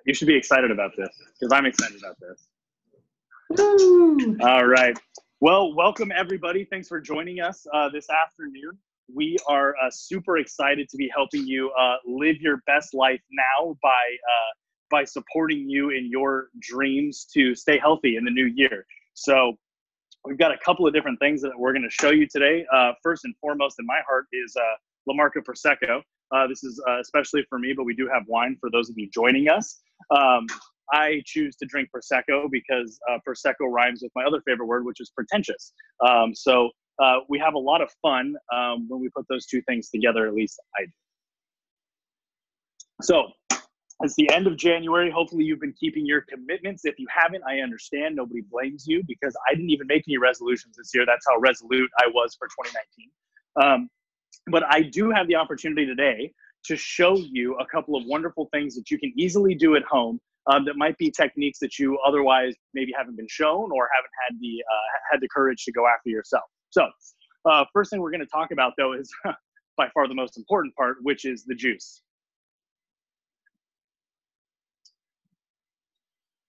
You should be excited about this because I'm excited about this. Woo! All right. Well, welcome everybody. Thanks for joining us this afternoon. We are super excited to be helping you live your best life now by supporting you in your dreams to stay healthy in the new year. So we've got a couple of different things that we're going to show you today. First and foremost in my heart is La Marca Prosecco. This is especially for me, but we do have wine for those of you joining us. I choose to drink Prosecco because Prosecco rhymes with my other favorite word, which is pretentious. So we have a lot of fun when we put those two things together, at least I do. So it's the end of January. Hopefully you've been keeping your commitments. If you haven't, I understand. Nobody blames you because I didn't even make any resolutions this year. That's how resolute I was for 2019. But I do have the opportunity today to show you a couple of wonderful things that you can easily do at home that might be techniques that you otherwise maybe haven't been shown or haven't had the courage to go after yourself. So first thing we're going to talk about, though, is by far the most important part, which is the juice.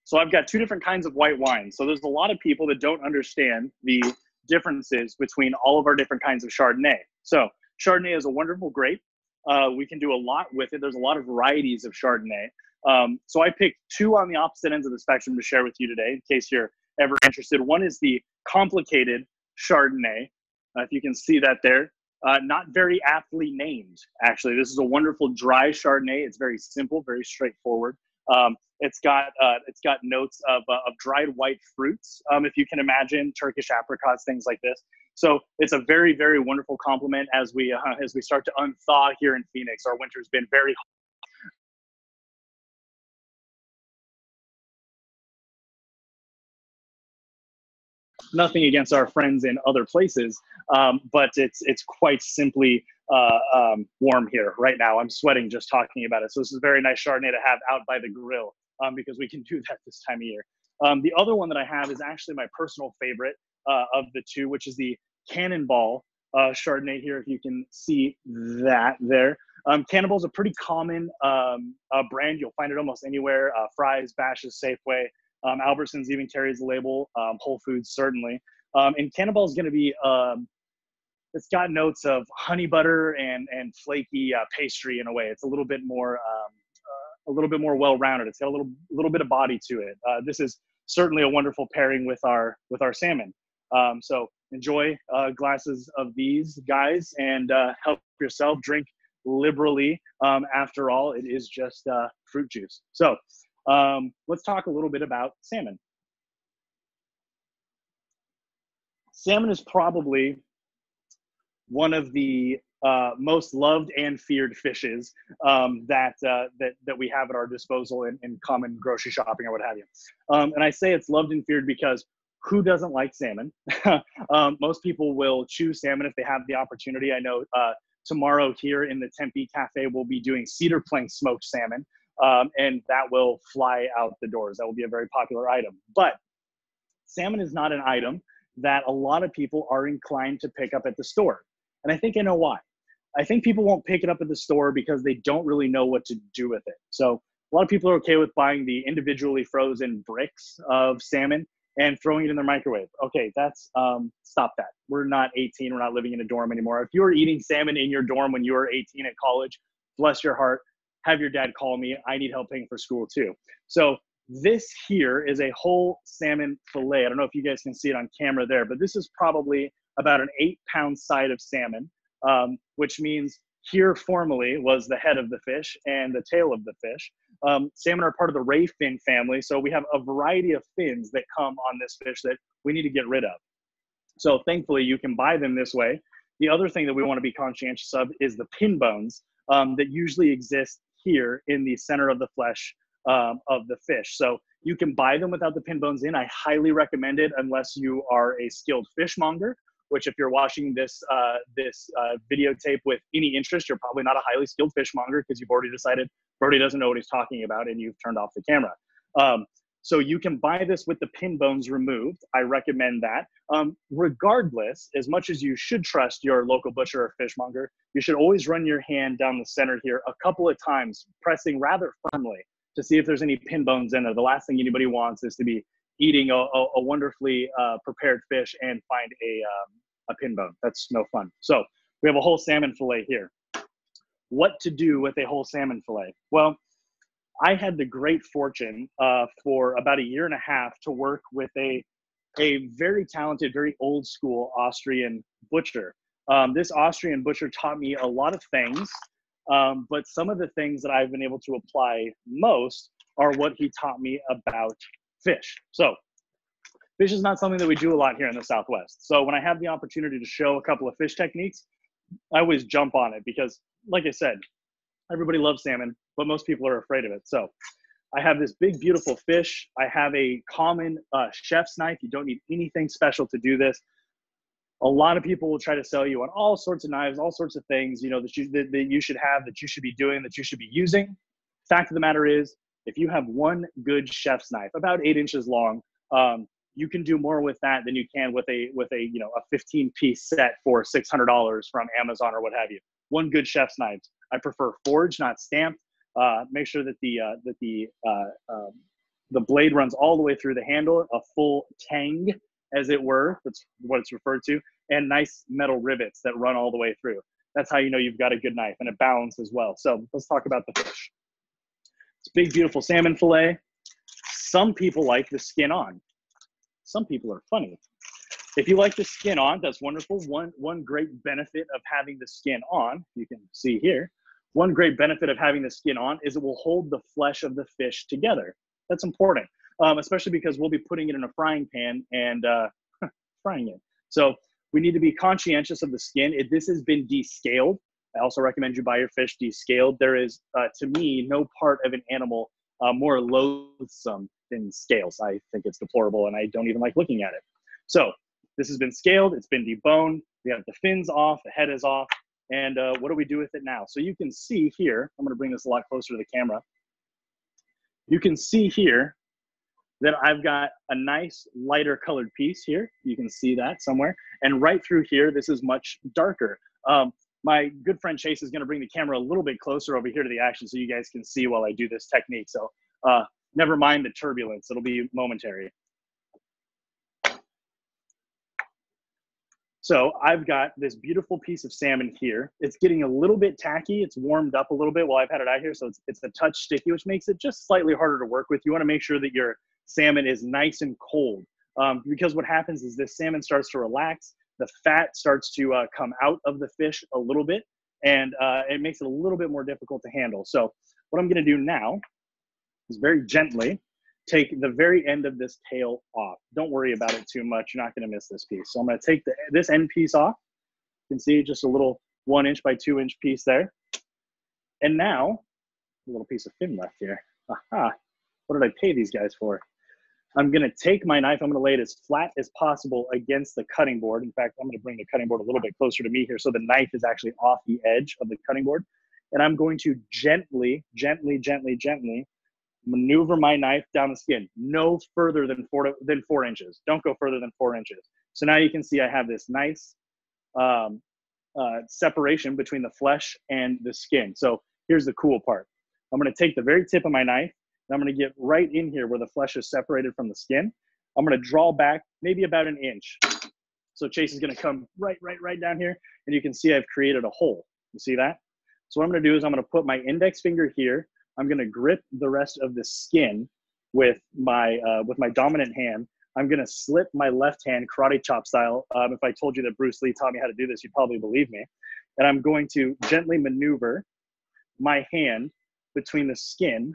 So I've got two different kinds of white wine. So there's a lot of people that don't understand the differences between all of our different kinds of Chardonnay. So Chardonnay is a wonderful grape. We can do a lot with it. There's a lot of varieties of Chardonnay. So I picked two on the opposite ends of the spectrum to share with you today, in case you're ever interested. One is the complicated Chardonnay. If you can see that there. Not very aptly named, actually. This is a wonderful dry Chardonnay. It's very simple, very straightforward. It's got notes of dried white fruits, if you can imagine, Turkish apricots, things like this. So it's a very, very wonderful complement as we start to unthaw here in Phoenix. Our winter's been very hot. Nothing against our friends in other places, but it's quite simply warm here right now. I'm sweating just talking about it. So this is a very nice Chardonnay to have out by the grill because we can do that this time of year. The other one that I have is actually my personal favorite of the two, which is the Cannonball Chardonnay here, if you can see that there. Cannonball is a pretty common brand. You'll find it almost anywhere. Fry's, Bash's, Safeway. Albertsons even carries the label, Whole Foods certainly. And Cannonball is going to be, it's got notes of honey butter and flaky pastry in a way. It's a little bit more well-rounded. It's got a little bit of body to it. This is certainly a wonderful pairing with our salmon. So enjoy glasses of these guys and help yourself drink liberally. After all, it is just fruit juice. So let's talk a little bit about salmon. Salmon is probably one of the most loved and feared fishes that we have at our disposal in common grocery shopping or what have you. And I say it's loved and feared because who doesn't like salmon? Most people will choose salmon if they have the opportunity. I know tomorrow here in the Tempe Cafe, we'll be doing cedar plank smoked salmon. And that will fly out the doors. That will be a very popular item. But salmon is not an item that a lot of people are inclined to pick up at the store. And I think I know why. I think people won't pick it up at the store because they don't really know what to do with it. So a lot of people are okay with buying the individually frozen bricks of salmon and throwing it in their microwave. Okay, that's, stop that. We're not 18, we're not living in a dorm anymore. If you were eating salmon in your dorm when you were 18 at college, bless your heart, have your dad call me. I need help paying for school too. So this here is a whole salmon fillet. I don't know if you guys can see it on camera there, but this is probably about an 8-pound side of salmon, which means here formerly was the head of the fish and the tail of the fish. Salmon are part of the ray fin family. So we have a variety of fins that come on this fish that we need to get rid of. So thankfully you can buy them this way. The other thing that we want to be conscientious of is the pin bones that usually exist here in the center of the flesh of the fish. So you can buy them without the pin bones in. I highly recommend it unless you are a skilled fishmonger, which if you're watching this videotape with any interest, you're probably not a highly skilled fishmonger because you've already decided Brody doesn't know what he's talking about and you've turned off the camera. So you can buy this with the pin bones removed. I recommend that. Regardless, as much as you should trust your local butcher or fishmonger, you should always run your hand down the center here a couple of times, pressing rather firmly to see if there's any pin bones in there. The last thing anybody wants is to be eating a wonderfully prepared fish and find a pin bone. That's no fun. So we have a whole salmon fillet here. What to do with a whole salmon fillet? Well, I had the great fortune for about a year and a half to work with a very talented, very old school Austrian butcher. This Austrian butcher taught me a lot of things, but some of the things that I've been able to apply most are what he taught me about fish. So fish is not something that we do a lot here in the Southwest. So when I have the opportunity to show a couple of fish techniques, I always jump on it because, like I said, everybody loves salmon, but most people are afraid of it. So I have this big, beautiful fish. I have a common chef's knife. You don't need anything special to do this. A lot of people will try to sell you on all sorts of knives, all sorts of things, you know, that you should have, that you should be doing, that you should be using. Fact of the matter is, if you have one good chef's knife, about 8 inches long, you can do more with that than you can with a 15-piece set for $600 from Amazon or what have you. One good chef's knife. I prefer forged, not stamped. Make sure that the blade runs all the way through the handle, a full tang, as it were. That's what it's referred to, and nice metal rivets that run all the way through. That's how you know you've got a good knife, and it balances well. So let's talk about the fish. It's a big, beautiful salmon fillet. Some people like the skin on. Some people are funny. If you like the skin on, that's wonderful. One great benefit of having the skin on, you can see here, one great benefit of having the skin on is it will hold the flesh of the fish together. That's important, especially because we'll be putting it in a frying pan and frying it. So we need to be conscientious of the skin. If this has been descaled, I also recommend you buy your fish descaled. There is, to me, no part of an animal more loathsome than scales. I think it's deplorable, and I don't even like looking at it. So this has been scaled. It's been deboned. We have the fins off. The head is off. And what do we do with it now? So you can see here, I'm going to bring this a lot closer to the camera. You can see here that I've got a nice lighter colored piece here. You can see that somewhere. And right through here, this is much darker. My good friend Chase is going to bring the camera a little bit closer over here to the action so you guys can see while I do this technique. So never mind the turbulence. It'll be momentary. So I've got this beautiful piece of salmon here. It's getting a little bit tacky. It's warmed up a little bit while I've had it out here. So it's a touch sticky, which makes it just slightly harder to work with. You want to make sure that your salmon is nice and cold because what happens is this salmon starts to relax. The fat starts to come out of the fish a little bit, and it makes it a little bit more difficult to handle. So what I'm going to do now is very gently take the very end of this tail off. Don't worry about it too much. You're not going to miss this piece. So I'm going to take this end piece off. You can see just a little 1 inch by 2 inch piece there. And now a little piece of fin left here. Aha. What did I pay these guys for? I'm going to take my knife. I'm going to lay it as flat as possible against the cutting board. In fact, I'm going to bring the cutting board a little bit closer to me here so the knife is actually off the edge of the cutting board. And I'm going to gently maneuver my knife down the skin, no further than 4 inches. Don't go further than 4 inches. So now you can see I have this nice separation between the flesh and the skin. So here's the cool part. I'm going to take the very tip of my knife, and I'm going to get right in here where the flesh is separated from the skin. I'm going to draw back maybe about 1 inch. So Chase is going to come right down here, and you can see I've created a hole. You see that? So what I'm going to do is I'm going to put my index finger here. I'm going to grip the rest of the skin with my dominant hand. I'm going to slip my left hand karate chop style. If I told you that Bruce Lee taught me how to do this, you'd probably believe me. And I'm going to gently maneuver my hand between the skin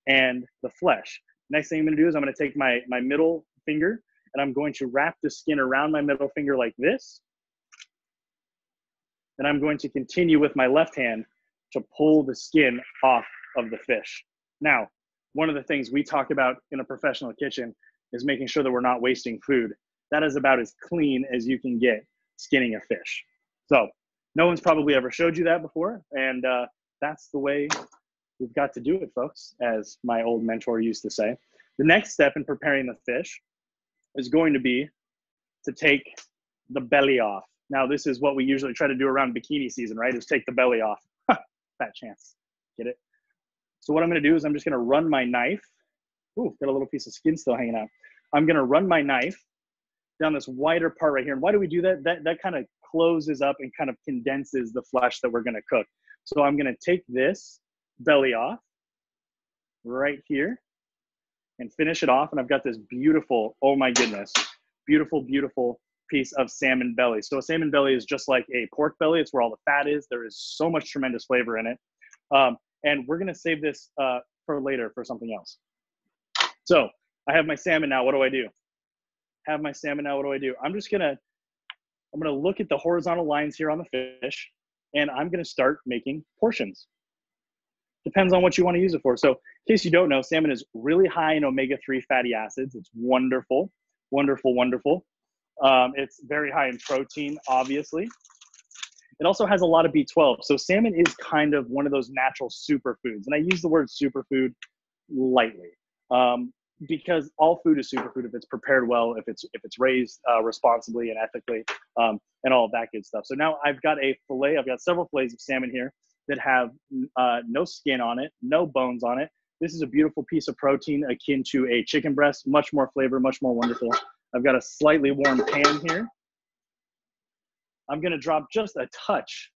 and the flesh. Next thing I'm going to do is I'm going to take my middle finger and I'm going to wrap the skin around my middle finger like this. And I'm going to continue with my left hand to pull the skin off of the fish. Now, one of the things we talk about in a professional kitchen is making sure that we're not wasting food. That is about as clean as you can get skinning a fish. So no one's probably ever showed you that before, and that's the way we've got to do it, folks, as my old mentor used to say. The next step in preparing the fish is going to be to take the belly off. Now, this is what we usually try to do around bikini season, right? Is take the belly off. Fat chance. Get it? So what I'm gonna do is I'm just gonna run my knife. Ooh, got a little piece of skin still hanging out. I'm gonna run my knife down this wider part right here. And why do we do that? That kind of closes up and kind of condenses the flesh that we're gonna cook. So I'm gonna take this belly off right here and finish it off. And I've got this beautiful, oh my goodness, beautiful, beautiful piece of salmon belly. So a salmon belly is just like a pork belly. It's where all the fat is. There is so much tremendous flavor in it. And we're gonna save this for later for something else. So I have my salmon now. What do I do? Have my salmon now. What do I do? I'm gonna look at the horizontal lines here on the fish, and I'm gonna start making portions. Depends on what you want to use it for. So in case you don't know, salmon is really high in omega-3 fatty acids. It's wonderful, wonderful, wonderful. It's very high in protein, obviously. It also has a lot of B12. So salmon is kind of one of those natural superfoods. And I use the word superfood lightly because all food is superfood if it's prepared well, if it's raised responsibly and ethically, and all of that good stuff. So now I've got a fillet. I've got several fillets of salmon here that have no skin on it, no bones on it. This is a beautiful piece of protein akin to a chicken breast, much more flavor, much more wonderful. I've got a slightly warm pan here. I'm gonna drop just a touch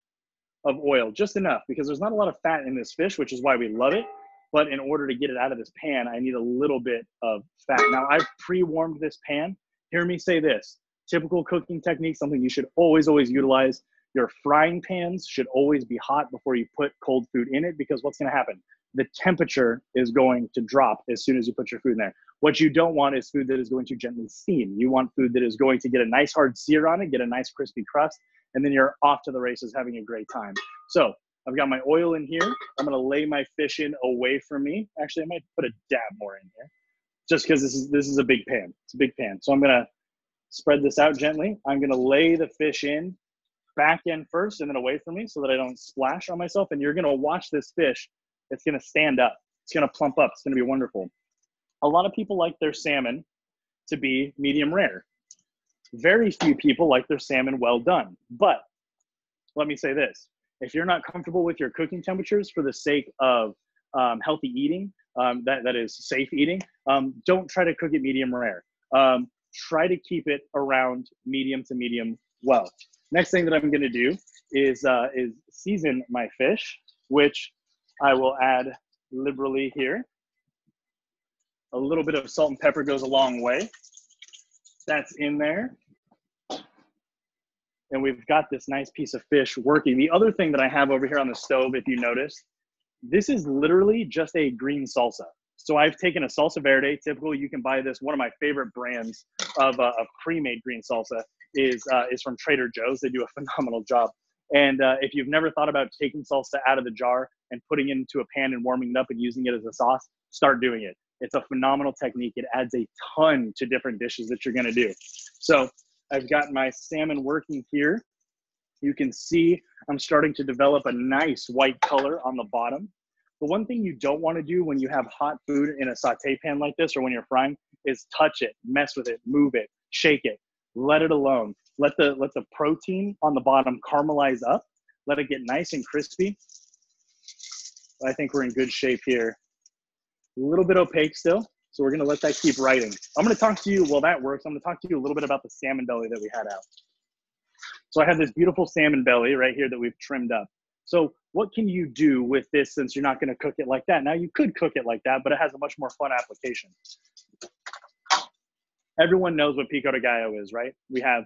of oil, just enough, because there's not a lot of fat in this fish, which is why we love it. But in order to get it out of this pan, I need a little bit of fat. Now I've pre-warmed this pan. Hear me say this, typical cooking technique, something you should always, always utilize. Your frying pans should always be hot before you put cold food in it, because what's gonna happen? The temperature is going to drop as soon as you put your food in there. What you don't want is food that is going to gently steam. You want food that is going to get a nice hard sear on it, get a nice crispy crust, and then you're off to the races having a great time. So I've got my oil in here. I'm gonna lay my fish in away from me. Actually, I might put a dab more in here, just because this is a big pan. It's a big pan. So I'm gonna spread this out gently. I'm gonna lay the fish in back end first and then away from me so that I don't splash on myself. And you're gonna watch this fish. It's gonna stand up. It's gonna plump up. It's gonna be wonderful. A lot of people like their salmon to be medium rare. Very few people like their salmon well done. But let me say this. If you're not comfortable with your cooking temperatures for the sake of healthy eating, that is safe eating, don't try to cook it medium rare. Try to keep it around medium to medium well. Next thing that I'm gonna do is season my fish, which I will add liberally here. A little bit of salt and pepper goes a long way. That's in there. And we've got this nice piece of fish working. The other thing that I have over here on the stove, if you notice, this is literally just a green salsa. So I've taken a salsa verde, typical. You can buy this. One of my favorite brands of pre-made green salsa is from Trader Joe's. They do a phenomenal job. And if you've never thought about taking salsa out of the jar and putting it into a pan and warming it up and using it as a sauce, start doing it. It's a phenomenal technique. It adds a ton to different dishes that you're gonna do. So I've got my salmon working here. You can see I'm starting to develop a nice white color on the bottom. The one thing you don't want to do when you have hot food in a saute pan like this or when you're frying is touch it, mess with it, move it, shake it, let it alone. Let the protein on the bottom caramelize up. Let it get nice and crispy. I think we're in good shape here. A little bit opaque still, so we're gonna let that keep writing. I'm gonna talk to you, while that works, I'm gonna talk to you a little bit about the salmon belly that we had out. So I have this beautiful salmon belly right here that we've trimmed up. So what can you do with this since you're not gonna cook it like that? Now you could cook it like that, but it has a much more fun application. Everyone knows what pico de gallo is, right? We have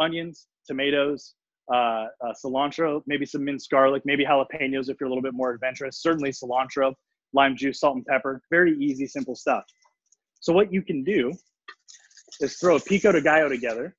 onions, tomatoes, cilantro, maybe some minced garlic, maybe jalapenos if you're a little bit more adventurous, certainly cilantro, lime juice, salt and pepper, very easy, simple stuff. So what you can do is throw a pico de gallo together,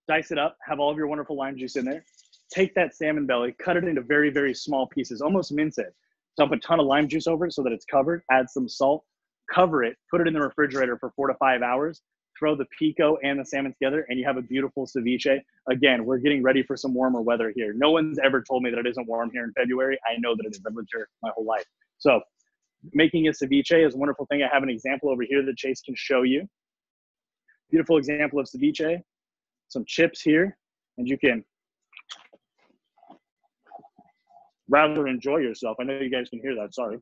dice it up, have all of your wonderful lime juice in there, take that salmon belly, cut it into very, very small pieces, almost mince it, dump a ton of lime juice over it so that it's covered, add some salt, cover it, put it in the refrigerator for 4 to 5 hours, throw the pico and the salmon together, and you have a beautiful ceviche. Again, we're getting ready for some warmer weather here. No one's ever told me that it isn't warm here in February. I know that it is. I've lived here my whole life. So making a ceviche is a wonderful thing. I have an example over here that Chase can show you. Beautiful example of ceviche. Some chips here, and you can rather enjoy yourself. I know you guys can hear that. Sorry.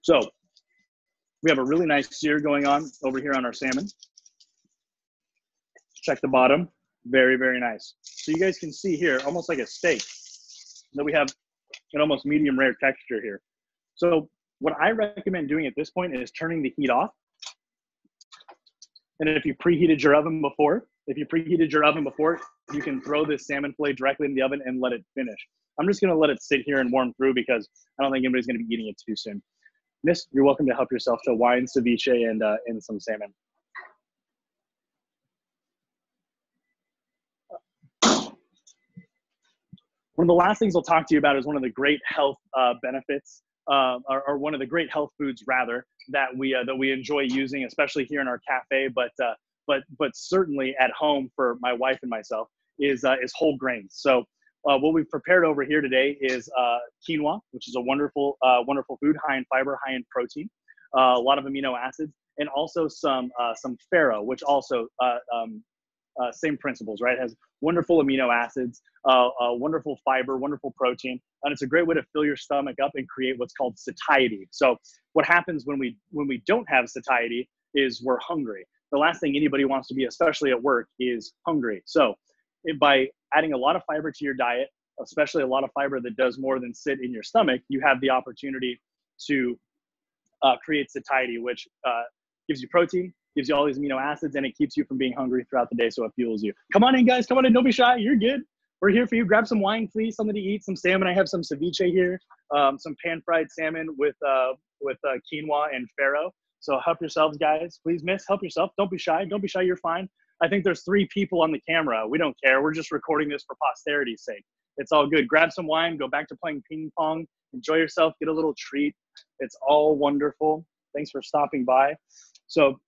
So we have a really nice sear going on over here on our salmon. Check the bottom. Very, very nice. So you guys can see here, almost like a steak, that we have an almost medium rare texture here. So what I recommend doing at this point is turning the heat off. And if you preheated your oven before, you can throw this salmon fillet directly in the oven and let it finish. I'm just gonna let it sit here and warm through because I don't think anybody's gonna be eating it too soon. Miss, you're welcome to help yourself to wine, ceviche, and some salmon. One of the last things I'll talk to you about is one of the great health benefits, or one of the great health foods rather, that we enjoy using, especially here in our cafe, but certainly at home for my wife and myself, is whole grains. So what we've prepared over here today is quinoa, which is a wonderful food, high in fiber, high in protein, a lot of amino acids, and also some farro, which also same principles, right? It has wonderful amino acids, wonderful fiber, wonderful protein, and it's a great way to fill your stomach up and create what's called satiety. So what happens when we don't have satiety is we're hungry. The last thing anybody wants to be, especially at work, is hungry. So by adding a lot of fiber to your diet, especially a lot of fiber that does more than sit in your stomach, you have the opportunity to create satiety, which gives you protein, gives you all these amino acids, and it keeps you from being hungry throughout the day, so it fuels you. Come on in, guys. Come on in. Don't be shy. You're good. We're here for you. Grab some wine, please. Something to eat. Some salmon. I have some ceviche here. Some pan-fried salmon with quinoa and farro. So help yourselves, guys. Please, miss, help yourself. Don't be shy. Don't be shy. You're fine. I think there's 3 people on the camera. We don't care. We're just recording this for posterity's sake. It's all good. Grab some wine. Go back to playing ping pong. Enjoy yourself. Get a little treat. It's all wonderful. Thanks for stopping by. So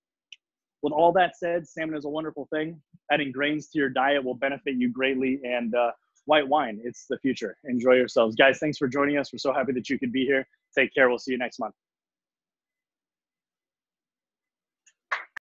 with all that said, salmon is a wonderful thing. Adding grains to your diet will benefit you greatly, and white wine, it's the future. Enjoy yourselves. Guys, thanks for joining us. We're so happy that you could be here. Take care. We'll see you next month.